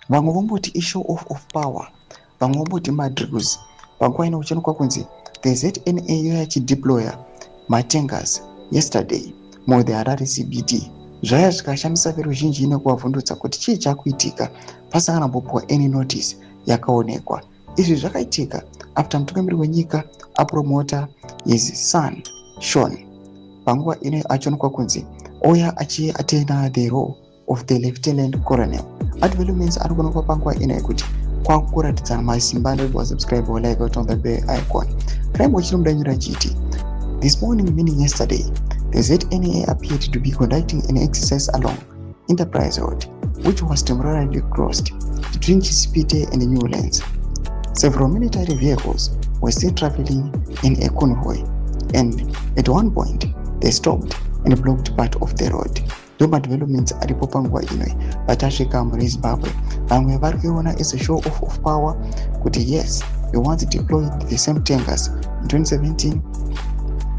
vamwe vomboti ishow of power, vamwe vomboti madrills. Panguva ino kuchanokwa kunzi the ZNA yachideploya matanks yesterday mu the Harare CBD. Zvaya zvikashamisa veruzhinji nekuavhundutsa kuti chii chakuitika pasina kumbopiwa any notice yakaonekwa. Izvi zvakaitika after mutungamiri wenyika apromota his son Sean. Panguva ino achionekwa kunzi oya achiatena the role of the lieutenant colonel. Developments ari kuonekwa panguva ino yekuti kwakuratidzana masimba ndokuva subscribe or like on the bell icon. Crime chinomudanyira chiti this morning, meaning yesterday, the ZNA appeared to be conducting an exercise along Enterprise Road, which was temporarily crossed between Chisipite and New Lands. Several military vehicles were still traveling in a convoy, and at one point, they stopped and blocked part of the road. Doma developments aripo panguva ino vachasvika muZimbabwe. Vamwe vari kuiona as a show of power kuti yes, we once deployed the same tankers in 2017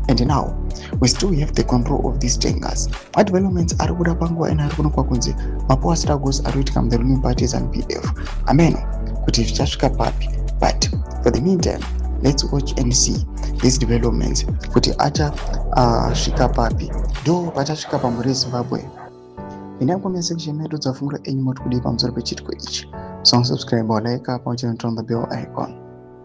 and now we still have the control of these tankers. Developments ari kuda panguva ino ari kuonekwa kunzi mapower struggles ari kuitika the ruling parties and PF. Ameno kuti zvichasvika papi, but for the meantime let's watch and see these developments kuti achasvika papi, ndo vachasvika pamuZimbabwe. Ina comment section medu dzafungura enyu moti kudii pamusoro pechitiko ichi. So subscribe or like pamwe chete on the bell icon.